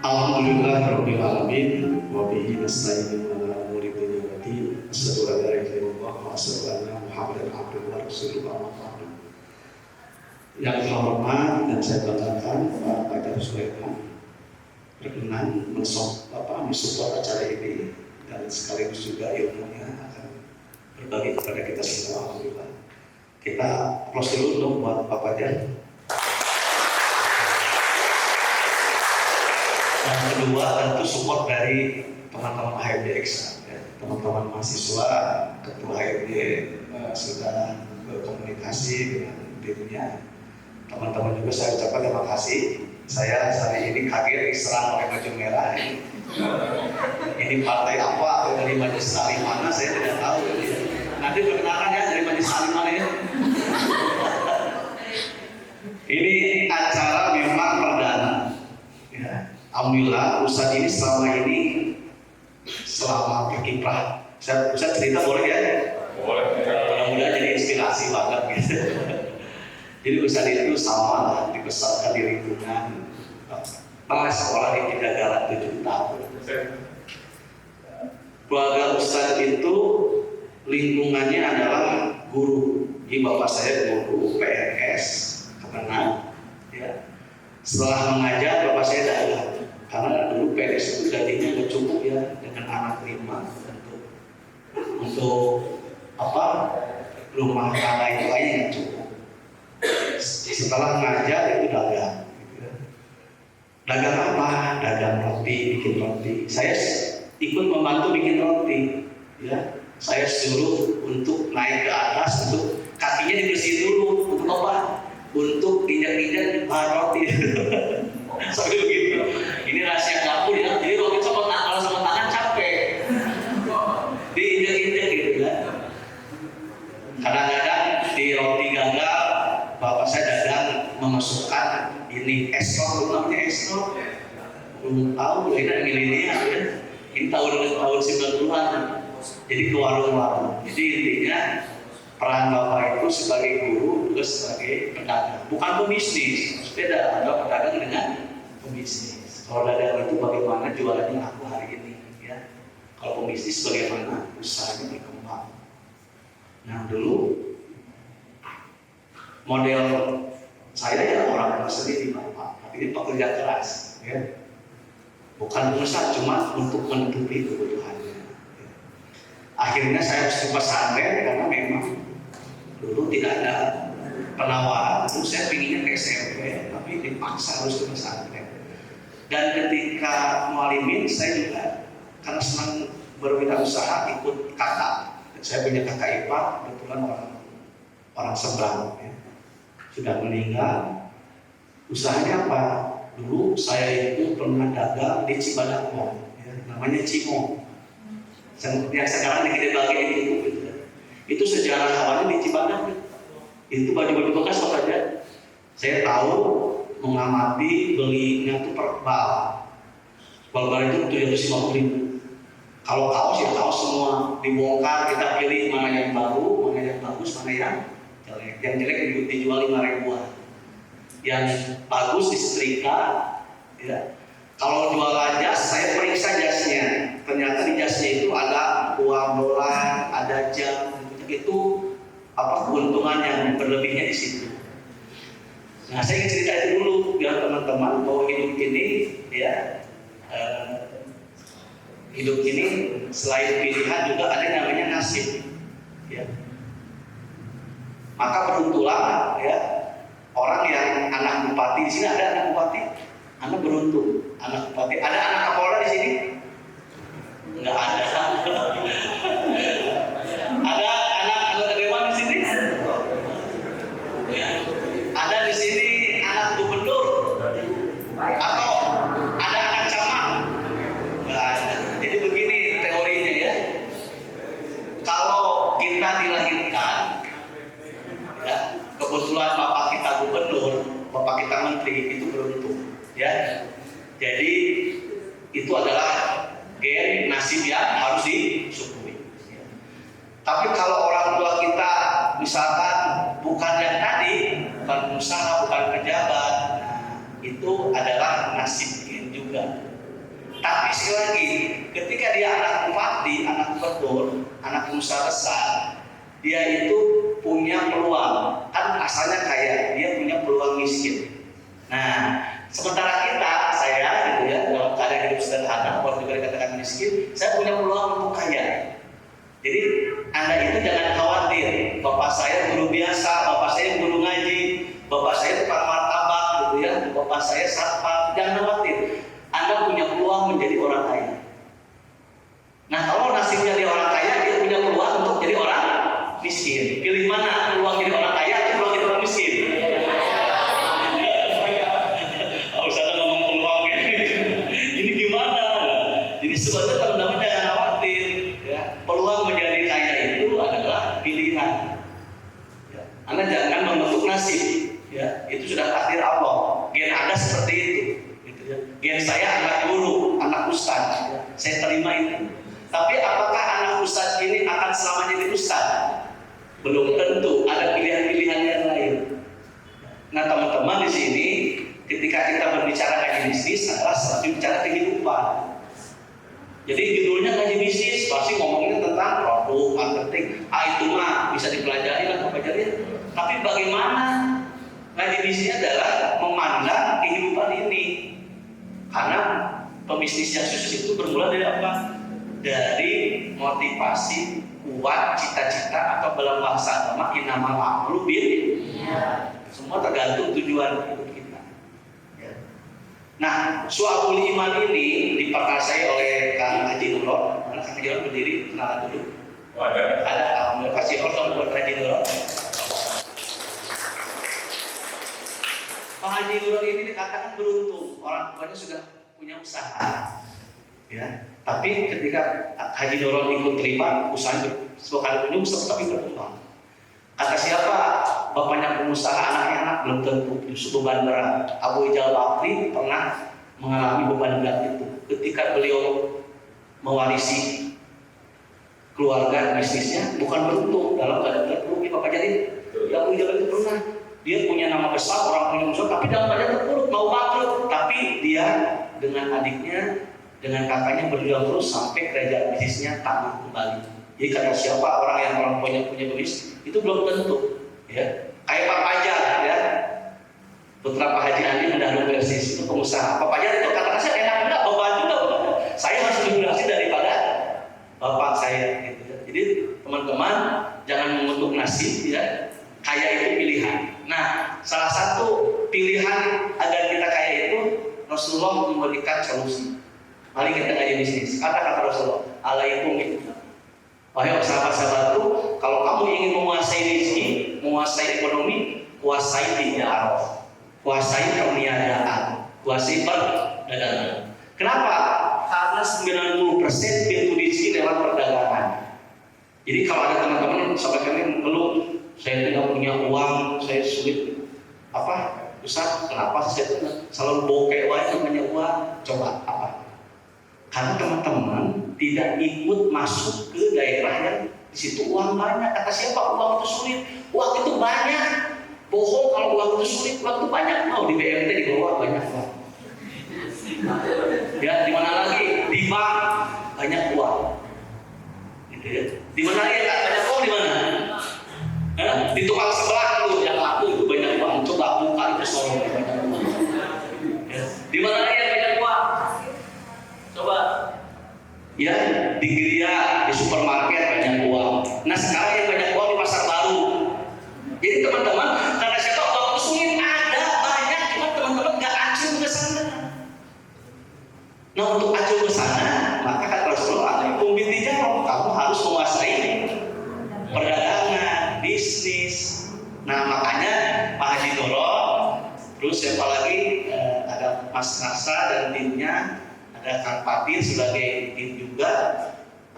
Alhamdulillah Rabbil Alamin wa bihi nasta'inu ala umuri dunya wa din. Asyhadu an la ilaha illallah wa asyhadu anna Muhammadan abduhu wa rasuluhu amma ba'du. Yang terhormat dan saya banggakan Pak Fajar Sulaiman berkenan mensupport acara ini dan sekaligus juga ilmunya akan berbagi kepada kita semua. Alhamdulillah. Kita applause dulu dong buat Pak Fajar. Yang kedua tentu support dari teman-teman HMD Eksa, ya. Teman-teman mahasiswa, ketua HMD sudah berkomunikasi dengan dirinya. Teman-teman juga saya ucapkan terima kasih. Saya hari ini kaget diserang oleh baju merah. Ini partai apa atau dari majelis salim mana saya tidak tahu. Nanti perkenalkan ya dari majelis salim mana ya. Ini acara memang perdana. Ya. Alhamdulillah Ustadz ini selama berkiprah, saya cerita boleh ya? Boleh. Mudah-mudahan jadi inspirasi banget gitu. Jadi Ustadz itu sama lah, dibesarkan di lingkungan sekolah di Kindergarten 7 tahun. Keluarga Ustadz itu lingkungannya adalah guru. Jadi bapak saya guru PNS, kemenang, ya. Setelah mengajar bapak saya dagang. Karena dulu PNS itu gajinya nggak cukup ya dengan anak 5 untuk rumah tangga itu aja nggak cukup. Setelah mengajar itu dagang. Dagang apa? Dagang roti, bikin roti. Saya ikut membantu bikin roti. Ya, saya suruh untuk naik ke atas, untuk kakinya dibersihin dulu untuk apa? Untuk injak-injak roti. Sampai begitu. Ini rahasia dapur ya. Jadi roti kalau sama tangan capek. Diinjak-injak gitu kan. Kadang-kadang di roti gagal, bapak saya dagang memasukkan ini esrot, dulu namanya esrot. Belum tahu ini ada milenial ya. Ini tahun 90-an. Jadi ke warung-warung. Jadi intinya peran bapak itu sebagai guru juga sebagai pedagang, bukan pebisnis. Beda, ada pedagang dengan pebisnis. Kalau dagang itu bagaimana jualannya aku hari ini, ya. Kalau pebisnis bagaimana usahanya berkembang. Nah dulu model saya ya orang sendiri bapak, tapi ini pekerja keras, ya. Bukan pengusaha, cuma untuk menutupi kebutuhannya. Ya. Akhirnya saya harus ke pesantren karena memang dulu tidak ada penawaran, terus saya pinginnya ke SMP, tapi dipaksa harus ke pesantren. Dan ketika mualimin, saya juga karena senang berwirausaha ikut kakak. Saya punya kakak ipar, kebetulan orang Seberang, ya. Sudah meninggal. Usahanya apa? Dulu saya itu pernah dagang di Cibadak, ya, namanya Cimo. Yang sekarang di Gede Bage itu. Itu sejarah awalnya di Cibadak. Itu baju-baju bekas apa aja. Saya tahu mengamati belinya itu per bal. Bal-bal itu 750.000. Kalau kaos ya kaos semua dibongkar, kita pilih mana yang baru, mana yang bagus, mana yang jelek. Yang jelek dijual 5.000-an. Yang bagus disetrika, ya. Kalau jualan jas, saya periksa jasnya. Ternyata di jasnya itu ada uang dolar, ada jam. Itu keuntungan yang berlebihnya di situ. Nah, saya ingin cerita itu dulu biar teman-teman bahwa hidup ini, ya, hidup ini selain pilihan juga ada yang namanya nasib. Ya. Maka beruntunglah, ya, orang yang anak bupati di sini ada anak bupati, anak beruntung, anak bupati. Ada anak kapolda di sini? Enggak ada. Ada di sini anak gubernur atau ada anak camat? Nah, jadi begini teorinya ya. Kalau kita dilahirkan, ya, kebetulan bapak kita gubernur, bapak kita menteri, itu beruntung, ya. Jadi itu adalah gen nasib yang harus disyukuri. Ya. Tapi kalau orang tua kita misalkan bukan yang tadi, bukan pengusaha, bukan pejabat, nah, itu adalah nasib juga. Tapi sekali lagi, ketika dia anak bupati, anak gubernur, anak pengusaha besar, dia itu punya peluang. Kan asalnya kaya, dia punya peluang miskin. Nah, sementara kita, saya gitu ya, dalam keadaan hidup sederhana, waktu juga dikatakan miskin, saya punya peluang untuk kaya. Jadi Anda itu jangan khawatir. Bapak saya guru biasa, bapak saya guru ngaji, bapak saya tukang martabak gitu ya, bapak saya satpam. Jangan khawatir. Anda punya peluang menjadi orang kaya. Nah, kalau nasibnya dia orang kaya, dia punya peluang untuk jadi orang miskin. Pilih mana? Peluang jadi orang kaya atau peluang jadi orang miskin? Usah ngomong peluang ini gimana? Jadi sebetulnya teman-teman jangan khawatir. Ya. Peluang menjadi kaya itu adalah pilihan. Ya. Anda jangan membentuk nasib. Ya. Itu sudah takdir Allah. Gen Anda seperti itu. Gitu ya. Gen saya anak guru, anak ustaz. Ya. Saya terima itu. Tapi apakah anak ustaz ini akan selamanya jadi ustaz? Belum tentu. Ada pilihan-pilihan yang lain. Nah, teman-teman di sini, ketika kita berbicara ngaji bisnis adalah selalu bicara kehidupan. Jadi judulnya ngaji bisnis pasti ngomongnya tentang produk, marketing. Itu mah bisa dipelajari lah, pelajari. Tapi bagaimana ngaji bisnisnya adalah memandang kehidupan ini. Karena pembisnis yang sukses itu bermula dari apa? Dari motivasi, kuat, cita-cita, atau dalam bahasa agama innamal a'malu binniyat. Semua tergantung tujuan hidup kita. Ya. Nah, Syu'abul Iman ini diperkasai oleh Kang Haji Nurul. Mana Kang Haji Nurul berdiri, kenalan dulu. Ada. Alhamdulillah, kasih hormat buat Haji Nurul. Pak Haji Nurul ini dikatakan beruntung, orang tuanya sudah punya usaha. Ya. Tapi ketika Haji Nurul ikut terlibat, usahanya sekali menyungsep tapi berkembang. Kata siapa? Bapaknya pengusaha, anaknya anak belum tentu. Justru beban berat. Abu Ijal Bakri pernah mengalami beban berat itu. Ketika beliau mewarisi keluarga bisnisnya, bukan beruntung dalam keadaan terpuruk. Bapak jadi, Abu Ijal itu pernah. Dia punya nama besar, orang punya usaha, tapi dalam keadaan terpuruk, mau bangkrut. Tapi dia dengan adiknya, dengan kakaknya berjuang terus sampai kerajaan bisnisnya tamat kembali. Jadi kata siapa orang yang punya bisnis itu belum tentu, ya. Kayak Pak Pajar, ya. Putra Pak Haji Andi mendahului bisnis itu pengusaha. Pak Pajar itu kata saya enak enggak, bapak juga. Saya harus lebih berhasil daripada bapak saya. Gitu, ya. Jadi teman-teman jangan mengutuk nasib, ya. Kaya itu pilihan. Nah, salah satu pilihan agar kita kaya itu Rasulullah memberikan solusi. Mari kita ngaji bisnis. Kata-kata Rasulullah, alaikum itu. Wahai sahabat-sahabatku, kalau kamu ingin menguasai rezeki, menguasai ekonomi, kuasai tijarah, kuasai perniagaan, kuasai perdagangan. Kenapa? Karena 90% pintu rezeki lewat perdagangan. Jadi kalau ada teman-teman sampai kalian mengeluh, saya tidak punya uang, saya sulit. Apa? Ustaz, kenapa saya selalu bokeh wae punya uang? Coba apa? Karena teman-teman tidak ikut masuk ke daerah yang di situ uang banyak. Kata siapa uang itu sulit? Uang itu banyak. Bohong kalau uang itu sulit, uang itu banyak. Mau di BMT di bawah banyak uang. Ya, di mana lagi? Di bank banyak uang. Gitu ya. Di mana lagi nggak banyak uang? Di mana? Di tukang sebelah tuh yang laku itu banyak uang. Coba buka itu sorong banyak uang. Ya. Di mana lagi yang banyak uang? Coba, ya di geria, di supermarket banyak uang. Nah sekarang yang banyak uang di pasar baru. Jadi teman-teman, karena siapa uang itu sulit ada banyak, cuma teman-teman nggak acuh ke sana. Nah untuk acuh ke sana, maka kata Rasulullah, kamu harus menguasai perdagangan, bisnis. Nah makanya Pak Haji Nurul, terus siapa lagi? Ada Mas Nasa dan timnya. Ada Kang Patir sebagai tim juga.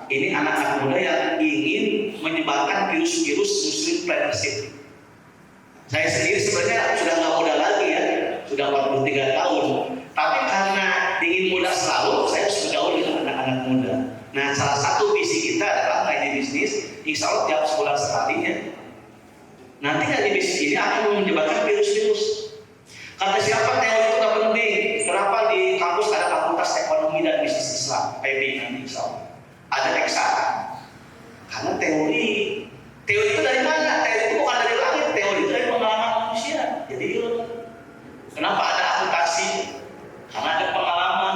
Ini anak-anak muda yang ingin menyebarkan virus-virus Muslim Leadership. Saya sendiri sebenarnya sudah nggak muda lagi ya, sudah 43 tahun. Tapi karena ingin muda selalu, saya harus bergaul dengan anak-anak muda. Nah, salah satu visi kita adalah ngaji bisnis, insya Allah tiap sebulan sekali ya. Nanti ngaji bisnis ini akan menyebarkan virus-virus. Kata siapa teori itu nggak penting? Kenapa di kampus ada fakultas ekonomi dan bisnis PB nanti insya Allah. Ada eksa. Karena teori itu dari mana? Teori itu bukan dari langit, teori itu dari pengalaman manusia. Jadi kenapa ada akuntansi? Karena ada pengalaman.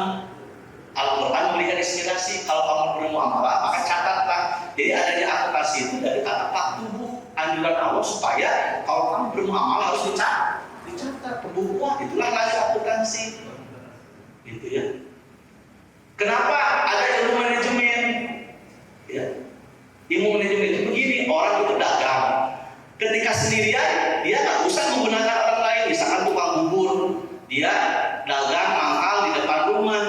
Al-Quran memberikan inspirasi. Kalau kamu perlu muamalah, maka catatlah. Jadi adanya akuntansi itu dari kata tubuh, anjuran Allah supaya kalau kamu bermuamalah harus dicatat pembukuan. Itulah lagi akuntansi. Gitu ya. Kenapa ada ilmu manajemen? Ya. Ilmu manajemen itu begini, orang itu dagang. Ketika sendirian, dia nggak usah menggunakan orang lain. Misalkan tukang bubur, dia dagang mangkal di depan rumah.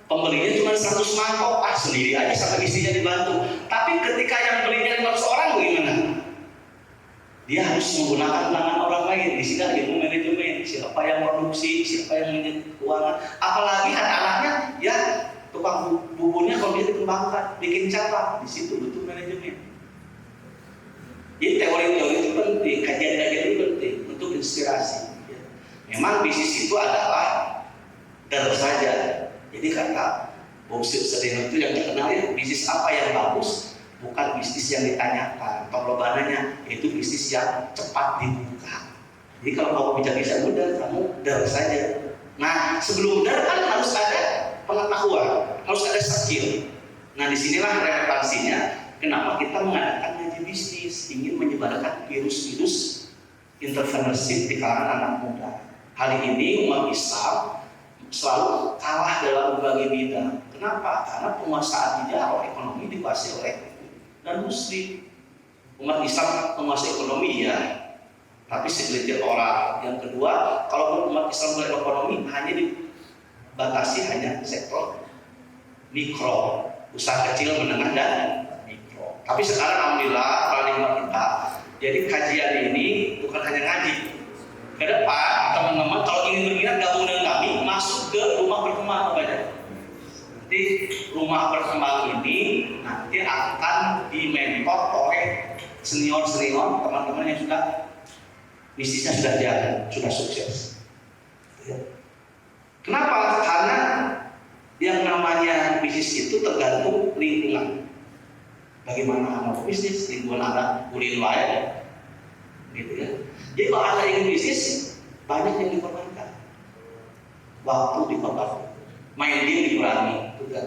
Pembelinya cuma 100 mangkok, sendiri aja sampai istrinya dibantu. Tapi ketika yang belinya 500 orang bagaimana? Dia harus menggunakan tangan orang lain. Di sini ada ilmu manajemen. Siapa yang produksi, siapa yang menjadi keuangan. Apalagi anak-anaknya, ya tukang buburnya kalau bisa dikembangkan, bikin cabang. Di situ betul manajemen. Jadi teori-teori itu penting, kajian-kajian itu penting untuk inspirasi. Memang bisnis itu adalah saja. Jadi kata Bob Sedeno itu yang terkenal ya, bisnis apa yang bagus bukan bisnis yang ditanyakan penglobananya, yaitu bisnis yang cepat dibuka. Jadi kalau kamu bisa mudah, kamu saja. Nah sebelum kan harus ada pengetahuan, harus ada skill. Nah disinilah relevansinya kenapa kita mengadakan ngaji bisnis, ingin menyebarkan virus-virus entrepreneurship di kalangan anak muda. Kali ini umat Islam selalu kalah dalam berbagai bidang. Kenapa? Karena penguasaan atau ekonomi dikuasai oleh dan muslim. Umat Islam menguasai ekonomi ya, tapi segelintir orang. Yang kedua, kalau umat Islam berekonomi hanya dibatasi hanya sektor mikro, usaha kecil, menengah dan mikro. Tapi sekarang alhamdulillah paradigma kita, jadi kajian ini bukan hanya ngaji. Ke depan teman-teman kalau ingin berminat gabung dengan kami, masuk ke rumah berkembang banyak. Nanti rumah berkembang ini nanti akan dimentor oleh senior-senior teman-teman yang sudah bisnisnya sudah jalan, sudah sukses. Kenapa? Karena yang namanya bisnis itu tergantung lingkungan. Bagaimana anak bisnis, lingkungan anak kuliah lain, gitu ya. Jadi kalau Anda ingin bisnis, banyak yang dikorbankan. Waktu dikorbankan, main game dikurangi, kan?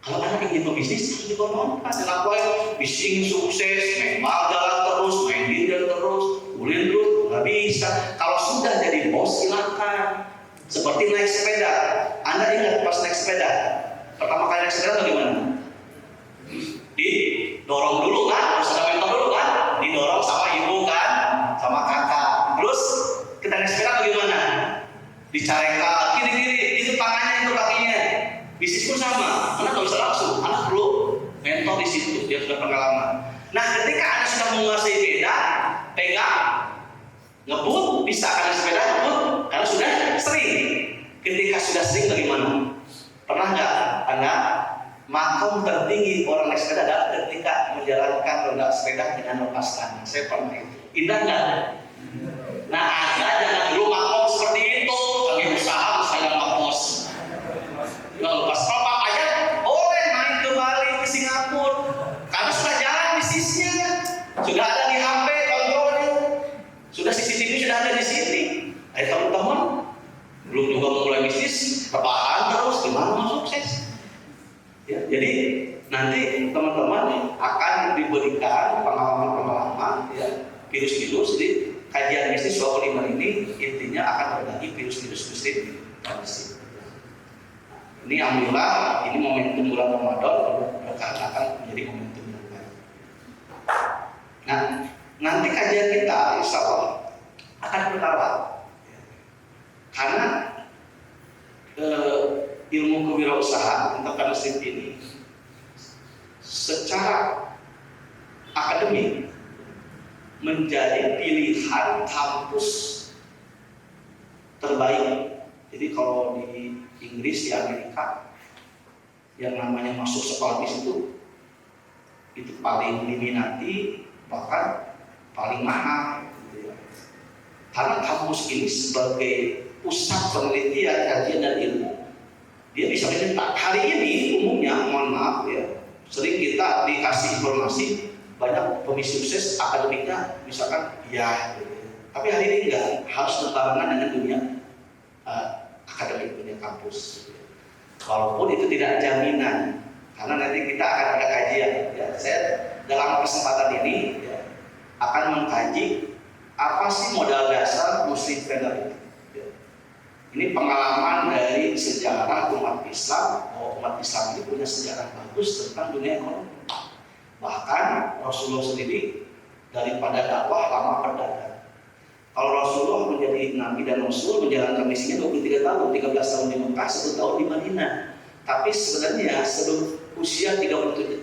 Kalau Anda ingin berbisnis, harus dikorbankan. Kenapa? Bisnis sukses, memang jalan terus, main game jalan terus, kuliah terus, nggak bisa. Kalau sudah jadi bos, silakan. Seperti naik sepeda. Anda ingat pas naik sepeda, pertama kali naik sepeda bagaimana? Didorong dulu kan, harus ada mentor dulu kan, didorong sama ibu kan, sama kakak. Terus kita naik sepeda bagaimana? Dicarekan, kiri-kiri, itu tangannya, itu kakinya. Bisnis pun sama, anak nggak bisa langsung, anak perlu mentor di situ, dia sudah pengalaman. Nah, ketika Anda sudah menguasai sepeda, pegang, ngebut, bisa karena sepeda ngebut, karena sudah sering. Ketika sudah sering bagaimana? Pernah nggak Anda makom tertinggi orang naik sepeda adalah ketika menjalankan roda sepeda dengan lepas tangan? Saya pernah itu. Indah nggak? Nah, Anda jangan dulu makom seperti itu. Kami usaha saya makmos. Nggak lepas. Kalau papanya boleh main ke Bali, ke Singapura, karena sudah jalan bisnisnya, sudah ada di HP kontrolnya, sudah CCTV sudah ada di sini. Ayo teman-teman, belum juga memulai bisnis, rebahan terus, gimana mau sukses? Ya, jadi nanti teman-teman akan diberikan pengalaman-pengalaman, ya, virus-virus. Jadi kajian bisnis 25 ini intinya akan berbagi virus-virus bisnis. Ini alhamdulillah, ini momentum bulan Ramadan, akan menjadi momentum yang baik. Nah, nanti kajian kita insya Allah akan berkala. Karena ilmu kewirausahaan entrepreneurship ini secara akademik menjadi pilihan kampus terbaik. Jadi kalau di Inggris, di Amerika, yang namanya masuk sekolah bisnis itu paling diminati, bahkan paling mahal. Karena kampus ini sebagai pusat penelitian, kajian dan ilmu, dia bisa mencetak. Hari ini umumnya Sering kita dikasih informasi banyak pemimpin sukses akademiknya misalkan ya, gitu. Tapi hari ini enggak, harus berbarengan dengan dunia akademik, dunia kampus. Walaupun itu tidak jaminan, karena nanti kita akan ada kajian. Ya, saya dalam kesempatan ini ya, akan mengkaji apa sih modal dasar Muslimpreneur itu. Ya. Ini pengalaman dari sejarah umat Islam, bahwa umat Islam ini punya sejarah bagus tentang dunia ekonomi. Bahkan Rasulullah sendiri daripada dakwah lama berdagang. Kalau Rasulullah menjadi Nabi dan Rasul menjalankan misinya 23 tahun, 13 tahun di Mekah, 1 tahun di Madinah. Tapi sebenarnya sebelum usia 37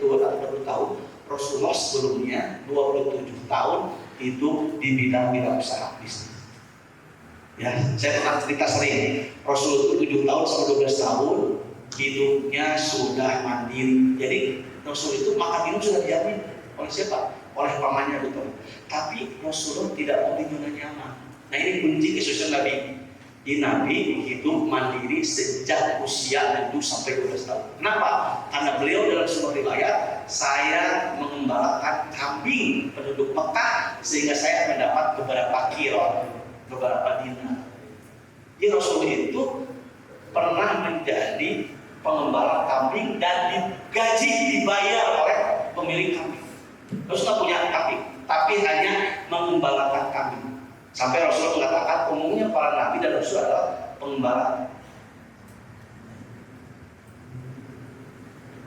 tahun, Rasulullah sebelumnya 27 tahun hidup di bidang usaha bisnis. Ya, saya pernah cerita sering, Rasulullah itu 7 tahun sampai 12 tahun hidupnya sudah mandiri. Jadi Rasul itu makan minum sudah dijamin oleh siapa? Oleh pamannya, betul. Tapi Rasulullah tidak mau di zona nyaman. Nah, ini kunci kesuksesan Nabi. Di Nabi hidup mandiri sejak usia 7 sampai 12 tahun. Kenapa? Karena beliau dalam sebuah riwayat, saya mengembalakan kambing penduduk Mekah sehingga saya mendapat beberapa kilo, beberapa dinar. Jadi Rasulullah itu pernah menjadi pengembala kambing dan digaji, dibayar oleh pemilik kambing. Rasulullah punya kambing, tapi hanya mengembalakan kambing. Sampai Rasulullah mengatakan umumnya para nabi dan rasul adalah pengembala.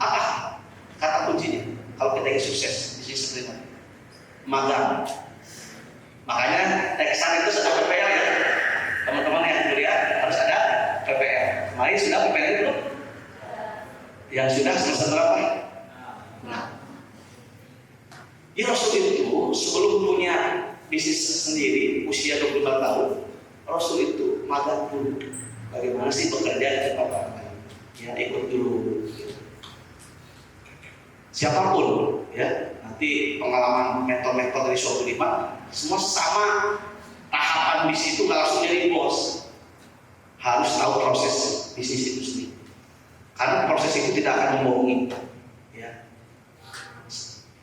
Apa kata kuncinya? Kalau kita ingin sukses di sisi pribadi, magang. Makanya teksan itu sudah PPL ya, teman-teman yang kuliah harus ada PPL. Kemarin sudah PPL belum? Yang sudah semester berapa? Nah, Rasul itu sebelum punya bisnis sendiri usia 25 tahun, Rasul itu magang dulu. Bagaimana sih bekerja di tempat lain? Ya, ikut dulu. Siapapun, ya, nanti pengalaman mentor-mentor dari suatu lima, semua sama tahapan bisnis itu nggak langsung jadi bos. Harus tahu proses bisnis itu sendiri. Karena proses itu tidak akan membohongi. Ya.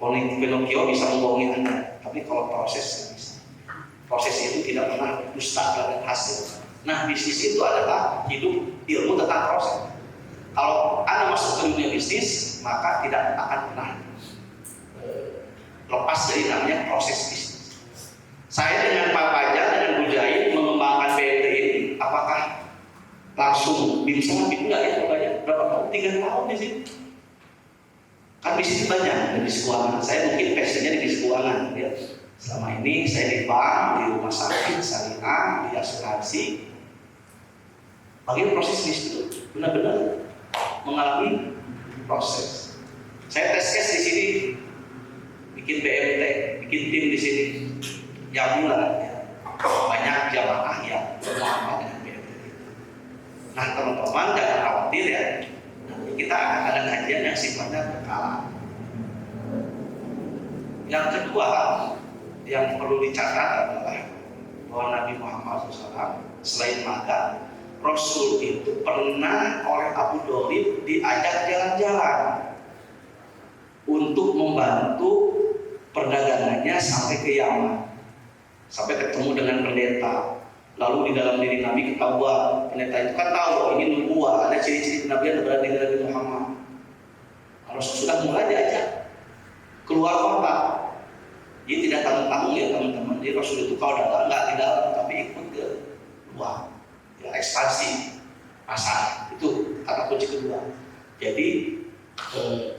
Pinocchio bisa membohongi Anda, tapi kalau proses bisa. Proses itu tidak pernah dusta terhadap hasil. Nah, bisnis itu adalah hidup ilmu tentang proses. Kalau Anda masuk ke dunia bisnis, maka tidak akan pernah lepas dari namanya proses bisnis. Saya dengan Pak Fajar, dengan Bu Jahid mengembangkan BNT ini, apakah langsung bisa enggak ya? Berapa tahun? 3 tahun di sini. Kan bisnis banyak, di bisnis keuangan. Saya mungkin passionnya di bisnis keuangan. Ya. Selama ini saya di bank, di rumah sakit, syariah, di asuransi. Bagaimana proses bisnis itu? Benar-benar mengalami proses. Saya tes case di sini, bikin BMT, bikin tim di sini, yang bulan. Ya. Banyak jamaah yang bermuamalah dengan BMT. Nah, teman-teman jangan khawatir ya. Kita akan ada kajian yang sifatnya berkala. Yang kedua yang perlu dicatat adalah bahwa Nabi Muhammad SAW selain magang, Rasul itu pernah oleh Abu Dhalib diajak jalan-jalan untuk membantu perdagangannya sampai ke Yaman, sampai ketemu dengan pendeta. Lalu di dalam diri Nabi ketahuan, pendeta itu kan tahu ini nubuah, ada ciri-ciri kenabian berada di Nabi Muhammad. Rasul sudah mulai diajak keluar kota. Jadi tidak tanggung-tanggung ya teman-teman. Jadi Rasul itu kalau datang nggak di dalam, tapi ikut ke luar, ya, ekspansi pasar. Itu kata kunci kedua. Jadi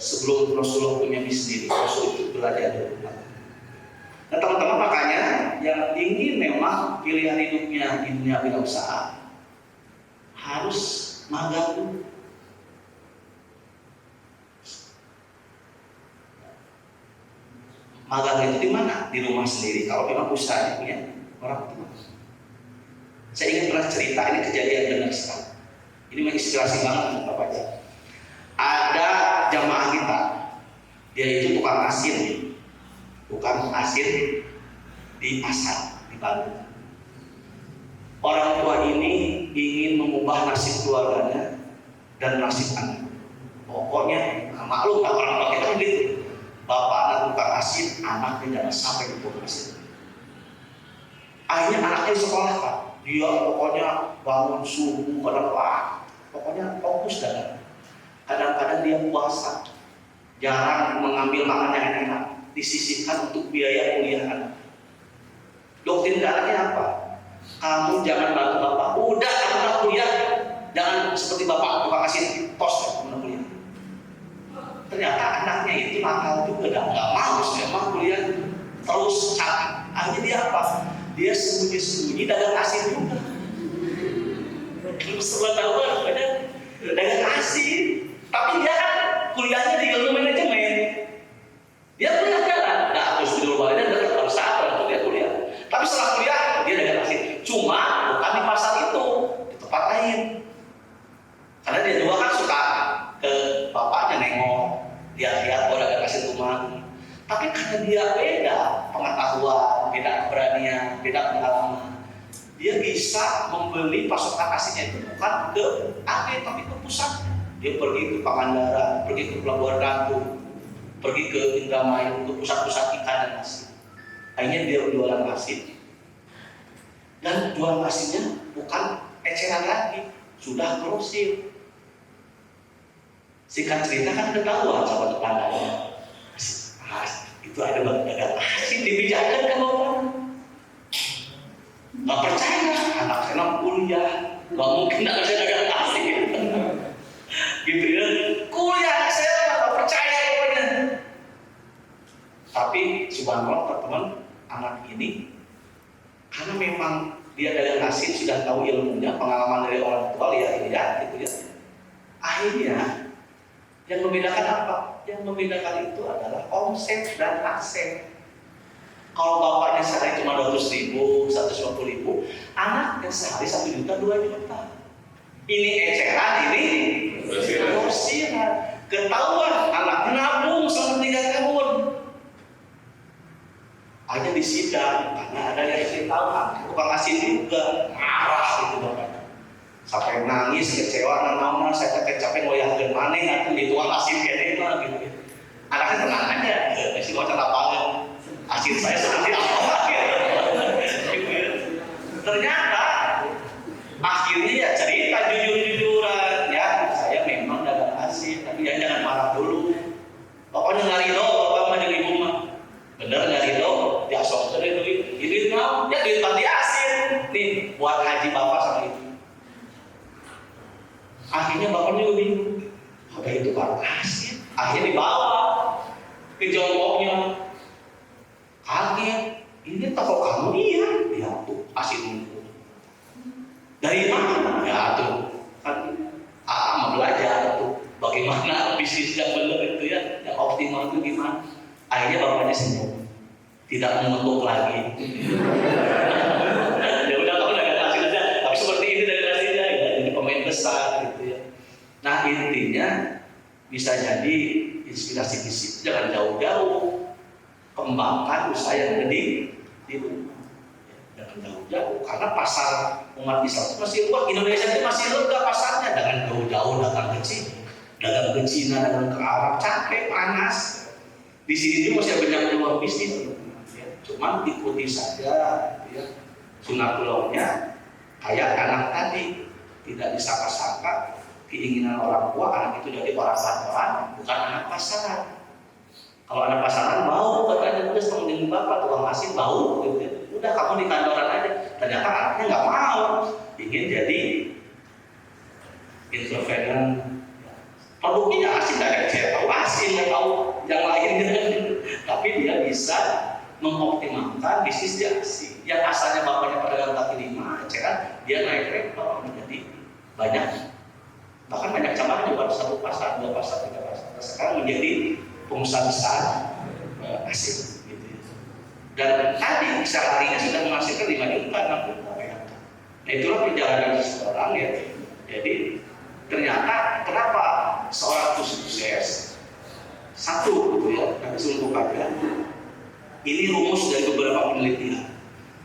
sebelum Rasulullah punya bisnis sendiri, Rasul itu belajar dulu. Nah teman-teman, makanya yang ingin memang pilihan hidupnya di dunia wirausaha harus magang dulu. Magang itu di mana? Di rumah sendiri. Kalau memang usahanya punya orang tua. Saya ingin pernah cerita, ini kejadian benar sekali. Ini menginspirasi banget untuk Bapak. Ada jamaah kita, dia itu tukang asin. Bukan asin di pasar, di Bandung. Orang tua ini ingin mengubah nasib keluarganya dan nasib anak. Pokoknya maklum lah orang pakai kan gitu. Bapak anak tukang asin, anaknya jangan sampai ditukang asin. Akhirnya anaknya sekolah Pak. Dia pokoknya bangun subuh, pokoknya fokus dan kadang-kadang dia puasa, jarang mengambil makan yang enak, disisihkan untuk biaya kuliah anak. Doktrin anaknya apa? Kamu jangan bantu bapak, udah kamu nak kuliah, jangan seperti bapak tukang asin tos kamu nak kuliah. Ternyata anaknya itu nakal juga, nggak mau memang kuliah terus capek. Akhirnya dia apa? Dia sembunyi-sembunyi dagang asin juga. Setelah tahu ada dagang asin, tapi dia kan kuliahnya di ilmu manajemen. Dia kuliah jalan, nah terus dulu balik dan dekat saat untuk dia kuliah. Tapi setelah kuliah dia dagang asin. Cuma bukan di pasar itu, di tempat lain. Karena dia juga kan suka ke bapaknya nengok, lihat-lihat kalau dagang asin rumah. Tapi karena dia beda pengetahuan, beda keberanian, beda pengalaman, dia bisa membeli pasokan asinnya itu bukan ke agen tapi ke pusat. Dia pergi ke Pangandaran, pergi ke Pelabuhan Ratu, pergi ke Indramayu, ke pusat-pusat ikan dan asin. Akhirnya dia jualan asin. Dan jualan asinnya bukan eceran lagi, sudah grosir. Singkat cerita kan ketahuan sama tetangganya. Itu ada dagang asin dibicarakan ke bapak. Nggak percaya, anak saya kuliah, nggak mungkin anak saya dagang asin. Gitu ya, kuliah saya nggak percaya pokoknya. Tapi subhanallah teman-teman, anak ini karena memang dia dagang asin sudah tahu ilmunya, pengalaman dari orang tua, lihat gitu ya. Akhirnya yang membedakan apa? Yang membedakan itu adalah omset dan aset. Kalau bapaknya sehari cuma 200.000, 150.000, anaknya sehari 1 juta, 2 juta. Ini eceran, ini grosiran. Ketahuan anaknya nabung selama 3 tahun. Hanya disidang karena ada yang tahu, tukang asin juga marah gitu bapaknya. Sampai nangis, kecewa, nama saya capek ngoyahin maning atau di tukang asin kayak gitu. Anaknya tenang aja, si bocah lapangan, asin saya seperti apa gitu. Ternyata akhirnya ya cerita jujur-jujuran, ya saya memang dagang asin, tapi ya jangan marah dulu. Pokoknya ngarido, bapak mah jadi ibu mah, bener ngarido, ya sok dari duit mau, ya duit panti asin, nih buat haji bapak sama ibu. Akhirnya bapaknya juga bingung, apa itu Pak asin? Akhirnya dibawa ke jongkoknya, kaget, ini toko kamu iya, ya tuh asin itu. Dari mana? Ya tuh, kan mau belajar tuh, bagaimana bisnis yang benar itu ya, yang optimal itu gimana? Akhirnya bapaknya senyum, tidak mengutuk lagi. Ya udah kamu dagang asin aja, tapi seperti ini dagang asinnya ya, jadi pemain besar. Nah intinya bisa jadi inspirasi di situ, jangan jauh-jauh, kembangkan usaha yang ada di rumah. Jangan jauh-jauh, karena pasar umat Islam itu masih luas, Indonesia itu masih lega pasarnya. Jangan jauh-jauh dagang ke Cina, dagang ke Arab, capek, panas. Di sini juga masih banyak peluang bisnis. Cuman ikuti saja, ya. Sunatullahnya kayak anak tadi, tidak disangka-sangka. Keinginan orang tua anak itu jadi orang kantoran, bukan anak pasaran. Kalau anak pasaran mau katanya udah sama dengan bapak tukang asin bau, gitu. Udah kamu di kantoran aja. Ternyata anaknya nggak mau, ingin jadi entrepreneur. Produknya asin, saya tahu asin, nggak tahu yang lainnya. Tapi dia bisa mengoptimalkan bisnis dia asin. Yang asalnya bapaknya pedagang kaki lima, dia naik level menjadi banyak. Bahkan banyak cabang juga, 1 pasar, 2 pasar, 3 pasar. Sekarang menjadi pengusaha besar asin. Gitu. Dan tadi seharinya sudah menghasilkan 5 juta, 6 juta. Nah itulah perjalanan seseorang ya. Jadi ternyata kenapa seorang itu sukses? Satu, gitu ya, tapi sungguh aja. Ini rumus dari beberapa penelitian.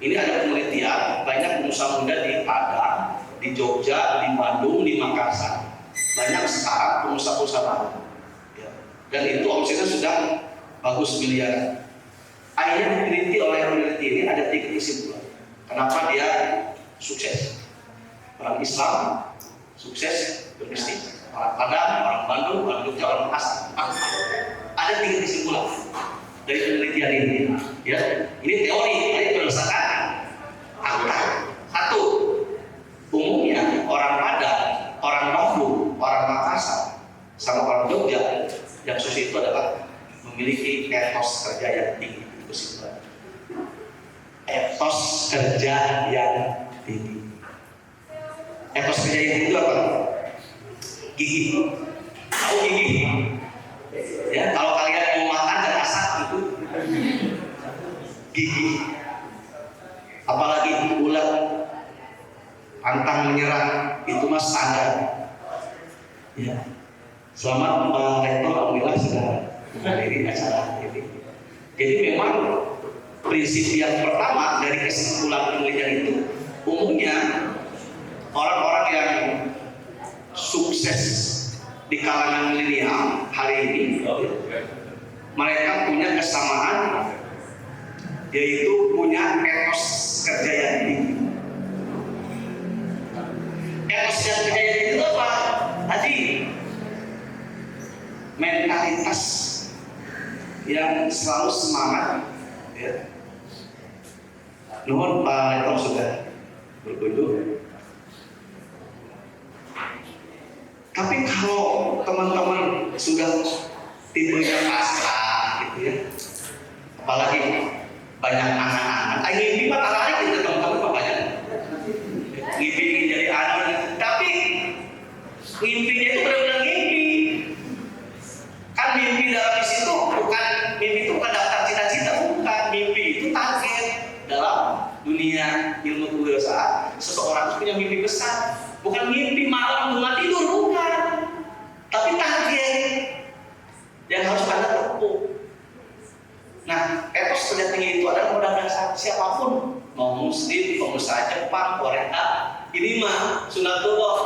Ini ada penelitian banyak pengusaha muda di Padang, di Jogja, di Bandung, di Makassar. Banyak sekarang pulsa-pulsa baru. Ya. Dan itu omsetnya sudah bagus miliaran. Akhirnya diteliti oleh peneliti ini ada 3 kesimpulan. Kenapa dia sukses? Orang Islam sukses berbisnis. Orang Padang, orang Bandung, orang Jogja, orang Makassar. Ada 3 kesimpulan dari penelitian ini. Ya, ini teori, ini berdasarkan fakta. 1, umumnya orang Padang, orang Bandung, orang Makassar, sama orang Jogja yang sukses itu adalah memiliki etos kerja yang tinggi. Kesimpulan. Etos kerja yang tinggi. Etos kerja yang tinggi itu apa? Gigih. Tahu gigih? Ya, kalau kalian mau makan dan masak itu gigih. Apalagi ulat pantang menyerah itu mas standar. Ya. Selamat Pak Rektor, alhamdulillah sudah menghadiri acara ini. Jadi memang prinsip yang pertama dari kesimpulan penelitian itu umumnya orang-orang yang sukses di kalangan milenial hari ini mereka punya kesamaan, yaitu punya etos kerja yang tinggi. Etos kerja yang tinggi itu apa? Tadi mentalitas yang selalu semangat, ya. Nuhun Pak Rektor sudah berkunjung. Tapi kalau teman-teman sudah tidurnya pasrah, gitu ya, apalagi banyak anak-anak, mimpi mah tarik gitu teman-teman, apa banyak mimpi jadi anak, tapi mimpinya itu benar-benar mimpi. Kan mimpi dalam situ mimpi itu bukan daftar cita-cita, bukan. Mimpi itu target dalam dunia ilmu kewirausahaan. Seseorang punya mimpi besar, bukan mimpi malam bunga tidur, bukan. Tapi target yang harus Anda tempuh. Nah, etos kerja tinggi itu adalah modal dasar siapapun, mau muslim, pengusaha Jepang, Korea. Ini mah sunatullah,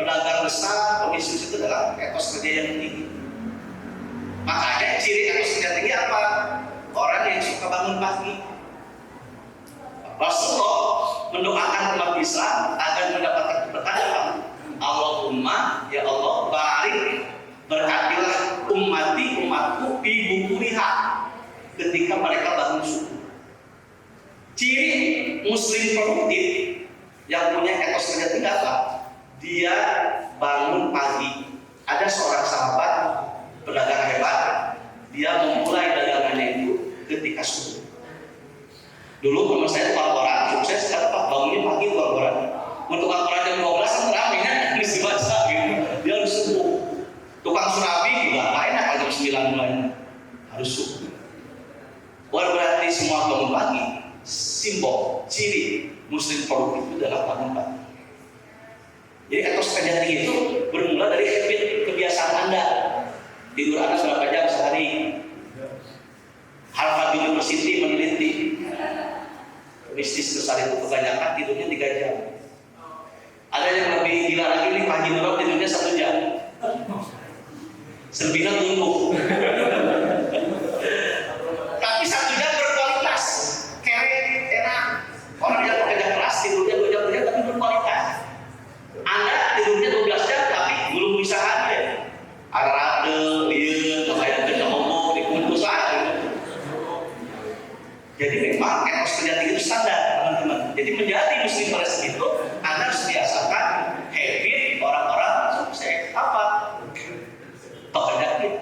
pedagang besar, pebisnis itu adalah etos kerja yang tinggi. Makanya ciri etos kerja tinggi apa? Orang yang suka bangun pagi. Rasulullah mendoakan umat Islam agar mendapatkan keberkahan. Allahumma ya Allah barik berkatilah umatku fi bukuriha ketika mereka bangun subuh. Ciri muslim produktif yang punya etos kerja tinggi apa? Dia bangun pagi. Ada seorang sahabat pedagang hebat, dia memulai dagangannya itu ketika subuh. Dulu teman saya tukang koran, sukses dapat bangunnya pagi tukang koran. Untuk tukang koran jam 12 kan ramainya mesti baca gitu. Dia harus subuh. Tukang surabi juga nggak enak jam 9 mulainya, harus subuh. Berarti semua bangun pagi. Simbol, ciri muslim produktif itu adalah bangun pagi. Jadi etos kerja tinggi itu bermula dari habit kebiasaan Anda. Tidur Anda berapa jam sehari? Harvard University meneliti bisnis besar itu kebanyakan tidurnya 3 jam. Ada yang lebih gila lagi nih, Pak Haji Nurul tidurnya 1 jam. Selebihnya tunduk. Tapi 1 jam berkualitas, kere, enak. Orang yang bekerja keras tidurnya 2 jam tapi berkualitas. Anda tidurnya 12 jam tapi belum bisa hadir. Arade, lieu, kebayang kerja ngomong, dikuntus aja. Jadi memang etos kerja tinggi itu standar, teman-teman. Jadi menjadi muslim pada saat itu, Anda harus biasakan habit orang-orang sukses. Apa? Pekerja kita,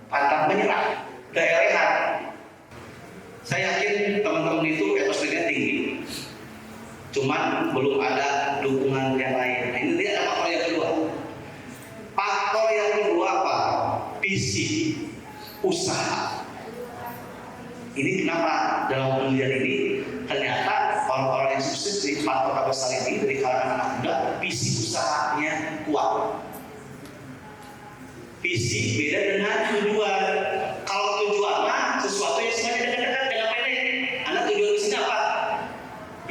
pantang menyerah, daerah. Saya yakin teman-teman itu etos kerja tinggi. Cuman belum ada dukungan yang lain. Nah, ini dia ada faktor yang kedua. Faktor yang kedua apa? Visi, usaha. Ini kenapa dalam penelitian ini ternyata orang-orang yang sukses di faktor terbesar ini dari kalangan anak muda, visi usahanya kuat. Visi beda dengan tujuan. Kalau tujuan mah sesuatu yang sebenarnya dekat-dekat dengan pendek. Anda tujuan di sini apa?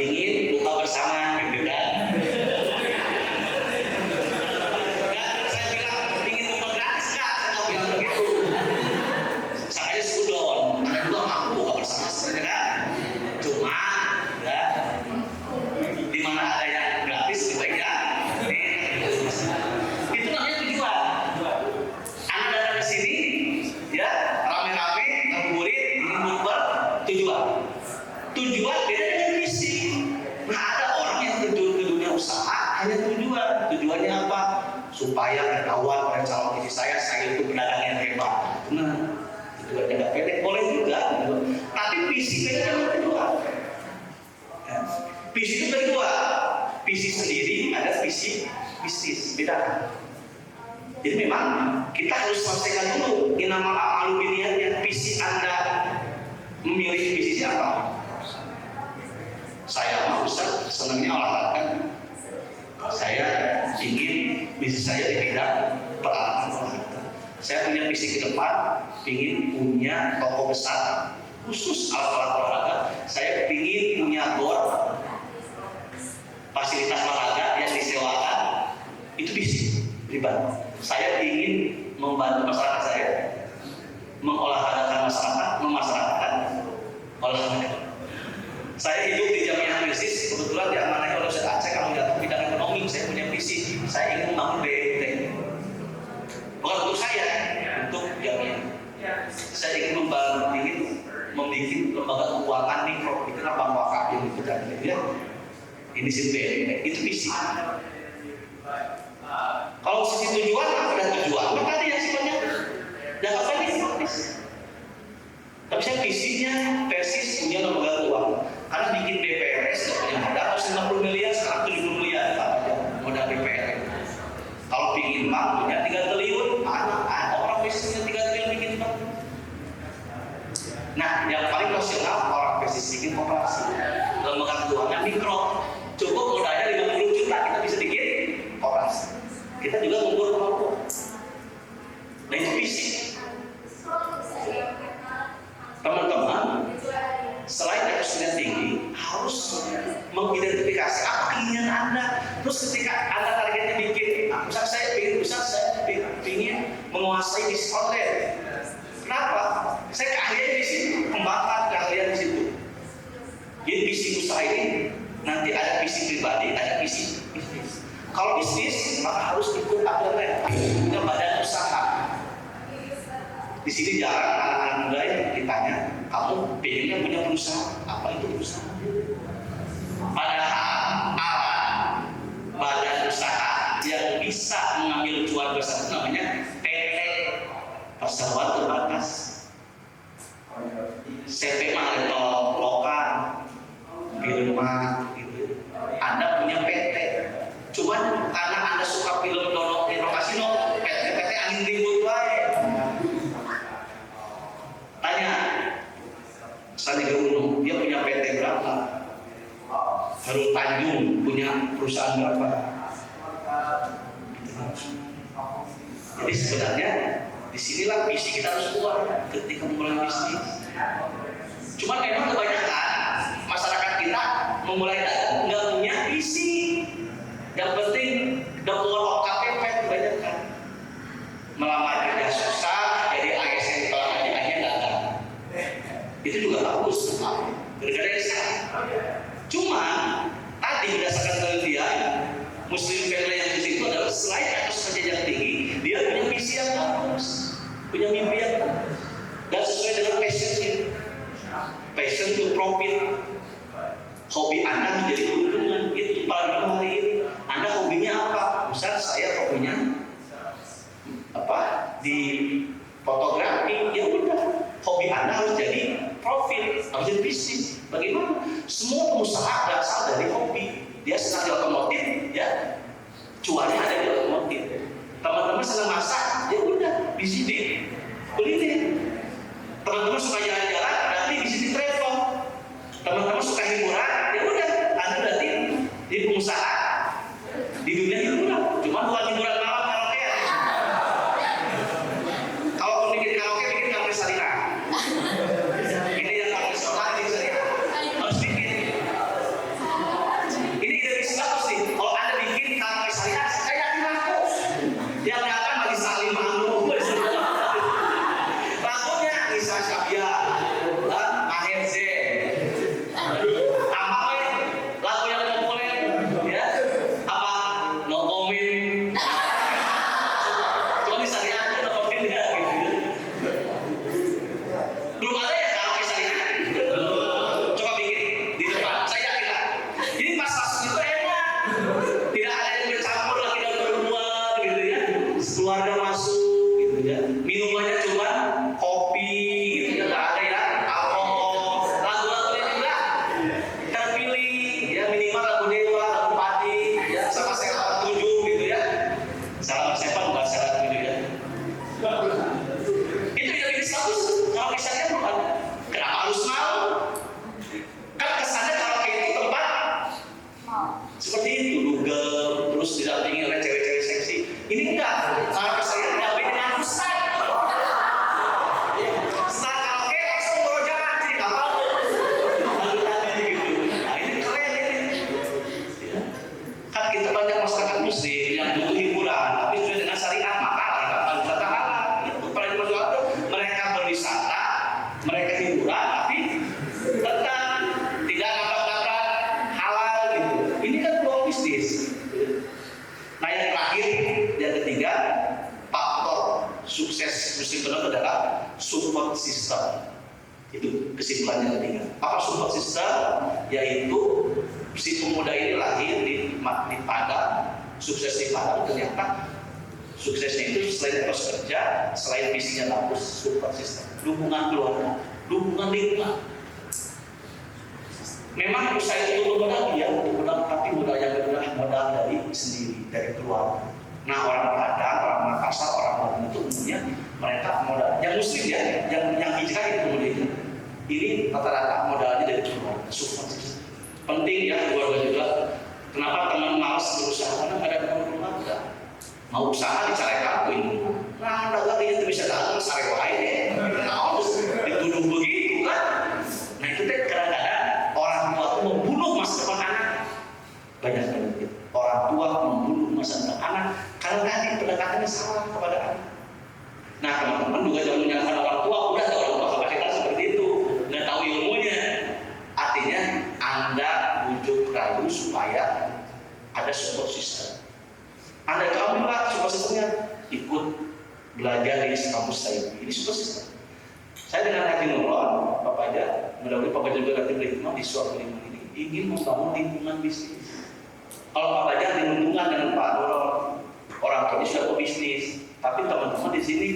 Ingin buka bersama, gitu kan? supaya ketahuan oleh calon istri saya itu pedagang yang hebat. Nah, itu ada pendek boleh juga. Tapi visi beda dengan kedua. Visi itu berdua. Visi sendiri ada visi bisnis, beda. Jadi memang kita harus selesaikan dulu innamal a'malu binniyat. Visi Anda memilih bisnis apa? Saya mau senangnya olahraga. Saya ingin bisnis saya di bidang peralatan olahraga. Saya punya visi ke depan, ingin punya toko besar khusus alat-alat olahraga. Saya ingin punya gor, fasilitas olahraga yang disewakan. Itu visi pribadi. Saya ingin membantu masyarakat saya, mengolahragakan masyarakat, memasyarakatkan olahraga. Saya hidup di Jamiah Krisis, kebetulan diamanai oleh Ustaz Aceh kalau jatuh bidang ekonomi. Saya punya visi, saya ingin membangun BUMD. Bukan untuk saya, untuk Jamiah. Saya ingin membuat lembaga keuangan mikro, itu bank wakaf yang dipegang ya. Ini sih BUMD, itu visi. Kalau sisi tujuan, ada tujuan, maka ada yang sifatnya jangka pendek praktis. Tapi saya visinya persis punya lembaga keuangan. Karena bikin BPRS yang ada 50 miliar, sekarang 70 miliar modal BPRS. Kalau bikin bank punya 3 triliun, ada orang bisnisnya 3 triliun bikin bank. Nah, yang paling rasional orang bisnis bikin koperasi, lembaga keuangan mikro. Cukup modalnya 50 juta, kita bisa bikin koperasi. Kita juga mengukur kemampuan. Nah, itu visi. Teman-teman, selain ekosistem tinggi, harus mengidentifikasi apa keinginan Anda. Terus ketika Anda targetnya bikin, misal saya ingin menguasai bisnis online. Kenapa? Saya keahlian di situ, kembangkan keahlian di situ. Jadi visi usaha ini nanti ada visi pribadi, ada visi bisnis. Kalau bisnis, maka harus ikut aturan punya badan usaha. Di sini jarang anak-anak muda yang ditanya, kamu pengennya punya perusahaan, apa itu perusahaan? Padahal alat badan usaha yang bisa mengambil cuan besar itu namanya PT, Perseroan Terbatas. CP mah lokal, Birma, gitu. Anda punya PT, cuman karena Anda suka film Dono Kasino, PT angin ribut baik. Tanya Sandiaga Uno, dia punya PT berapa? Harul Tanjung punya perusahaan berapa? Jadi sebenarnya disinilah visi kita harus keluar ketika memulai bisnis. Cuma memang kebanyakan masyarakat kita memulai dagang nggak punya visi. Yang penting keluar KPP kebanyakan. Melamar kerja susah, jadi ASN pelamar aja dagang. Itu juga bagus, gara-gara yang salah. Cuma tadi berdasarkan penelitian, Muslim family yang di situ adalah selain atas penjajah tinggi, dia punya visi yang bagus, punya mimpi yang bagus, dan sesuai dengan passion-nya. Passion to profit. Hobi Anda menjadi keuntungan, itu paling hari ini. Anda hobinya apa? Misal saya hobinya di fotografi, ya udah, hobi Anda harus jadi profit, harus jadi bisnis. Bagaimana? Semua pengusaha berasal dari hobi. Dia senang di otomotif, ya cuannya ada di otomotif. Teman-teman senang masak, ya udah di sini kuliner. Teman-teman suka jalan-jalan, berarti di sini travel. Teman-teman suka hiburan, ya udah, Anda berarti di pengusaha di dunia hiburan. Cuma bukan hiburan malam karaoke. Kalau pun bikin karaoke, bikin karaoke syariah. Ini yang karaoke syariah harus bikin. Ini ide bisnis bagus nih. Kalau Anda bikin karaoke syariah, saya yakin laku. Yang datang bagi salim malu. keluarga masuk gitu ya, minumannya cuma kopi gitu ya, nggak ada ya alkohol, lagu-lagunya juga terpilih ya, minimal lagu Dewa, lagu Padi ya, sama Serat 7 gitu ya, salah Serat bukan Serat 7 ya, itu yang bikin bagus. Kalau misalnya bukan, kenapa harus mau? Kan kesannya kalau kayak itu tempat seperti itu, dugem, terus didampingi oleh cewek-cewek seksi. Ini enggak, kalau saya didampingi dengan ustaz. Ustaz kalau kayak langsung bawa jalan sih, nggak apa tadi gitu. Nah ini keren ini. Ya. Kan kita banyak masyarakat muslim yang butuh hiburan, tapi sesuai dengan syariat, maka kita wisata halal. Itu paling masalah itu mereka berwisata, mereka hiburan, tapi tetap tidak nabrak-nabrak halal gitu. Ini kan peluang bisnis. Nah yang terakhir, yang ketiga, faktor sukses muslim benar adalah support system. Itu kesimpulannya ketiga. Apa support system? Yaitu si pemuda ini lahir di Padang, sukses di Padang, ternyata suksesnya itu selain terus kerja, selain visinya bagus, support system, dukungan keluarga, dukungan lingkungan. Memang usaha itu modal ya, modal, tapi modalnya adalah modal dari sendiri, dari keluarga. Nah orang Padang, orang Makassar, orang Bandung itu umumnya mereka modal, yang muslim ya, yang hijrah itu kemudian ini rata-rata modalnya dari keluarga, support system. Penting ya keluarga juga. Kenapa teman malas berusaha? Karena ada teman keluarga. Mau usaha dicarekan ke ini. Nah, dagang itu bisa datang sare wae deh. Nah, dituduh begitu kan. Nah, itu teh kadang-kadang orang tua itu membunuh masa depan anak. Banyak banget orang tua membunuh masa depan anak karena tadi pendekatannya salah kepada anak. Nah, teman-teman juga jangan menyalahkan orang tua. Udah ada orang tua kapasitas seperti itu, nggak tahu ilmunya. Artinya Anda bujuk rayu supaya ada support system. Anda kamu lah support systemnya, ikut belajar di kampus saya. Ini support system. Saya dengan Haji Nurul, Bapak aja, mudah-mudahan Bapak juga nanti berhikmah di suatu lingkungan ini, ingin membangun lingkungan bisnis. Kalau Bapak aja diuntungkan dengan Pak Nurul, orang tua sudah pebisnis, tapi teman-teman di sini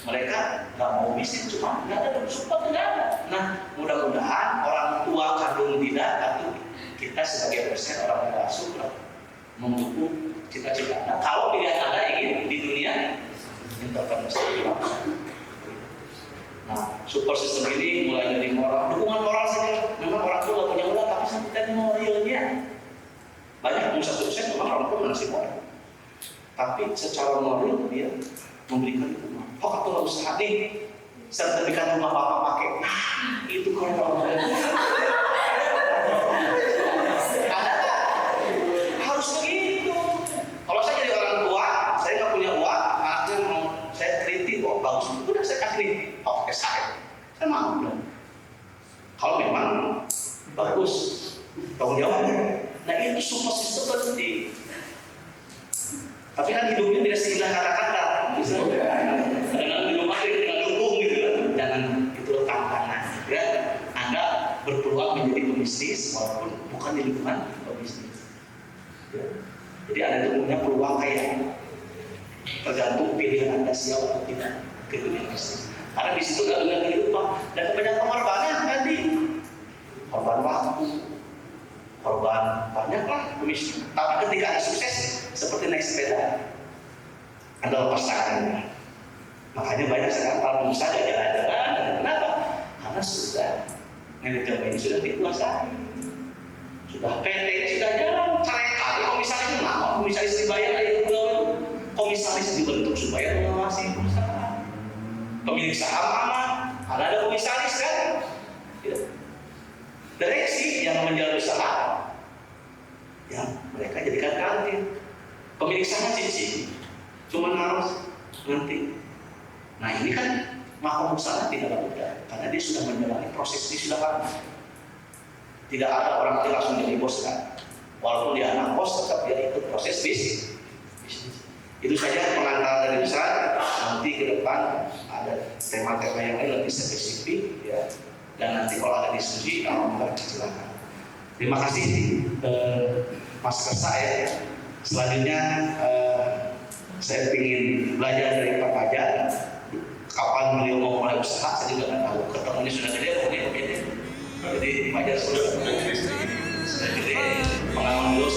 mereka nggak mau bisnis, cuma nggak ada support, nggak ada. Nah, mudah-mudahan orang tua kandung tidak, tapi kita sebagai dosen orang pengasuh mendukung cita-cita. Nah, kalau pilihan Anda ingin di dunia entrepreneurship. Nah, support system ini mulai dari moral, dukungan moral saja. Memang orang tua nggak punya moral, tapi sampai tadi moralnya banyak pengusaha sukses memang orang tua masih moral, tapi secara moral dia memberikan dukungan. Oh, kalau usaha nih, sertifikat rumah bapak pakai, itu kalau harus begitu. Kalau saya jadi orang tua, saya nggak punya uang, anaknya mau saya kritik, oh bagus, udah saya kasih nih, oke saya mau dong. Kalau memang bagus, tanggung jawabnya. Nah itu support system penting. Tapi kan hidupnya tidak seindah kata-kata, misalnya, kadang di rumah dia tinggal dukung gitu kan, jangan itu tantangan. Ya, Anda berpeluang menjadi pebisnis walaupun bukan di lingkungan pebisnis. Ya. Jadi Anda itu punya peluang kayak tergantung pilihan Anda siap atau tidak ke dunia bisnis. Karena di situ ada dunia kehidupan dan kebanyakan korbannya tadi korban waktu, korban banyak lah pebisnis. Tapi ketika Anda sukses seperti naik sepeda, Anda lepas tangannya. Makanya banyak sekarang para pengusaha jalan-jalan. Kenapa? Karena sudah manajemen ini sudah dikuasai, sudah PT ini sudah jalan. Carekan komisaris kenapa? Komisaris dibayar dari komisaris dibentuk supaya mengawasi perusahaan. Pemilik saham aman, karena ada komisaris kan. Ya. Direksi yang menjalankan usaha, yang mereka jadikan kantin. Pemilik saham cici, cuma harus nanti. Nah ini kan mahkamah usaha tidak mudah, karena dia sudah menjalani proses ini sudah lama. Tidak ada orang yang langsung jadi bos kan. Walaupun dia anak bos, tetap dia ikut proses bisnis. Itu saja pengantar dari besar. Nanti ke depan ada tema-tema yang lain lebih spesifik, ya. Dan nanti kalau ada diskusi, alhamdulillah silakan. Terima kasih Mas Kersa ya. Selanjutnya Saya ingin belajar dari Pak Fajar. Kapan beliau mau mulai usaha saya juga nggak tahu. Ketemunya sudah gede, mungkin begini. Jadi Fajar sudah gede, pengalaman beliau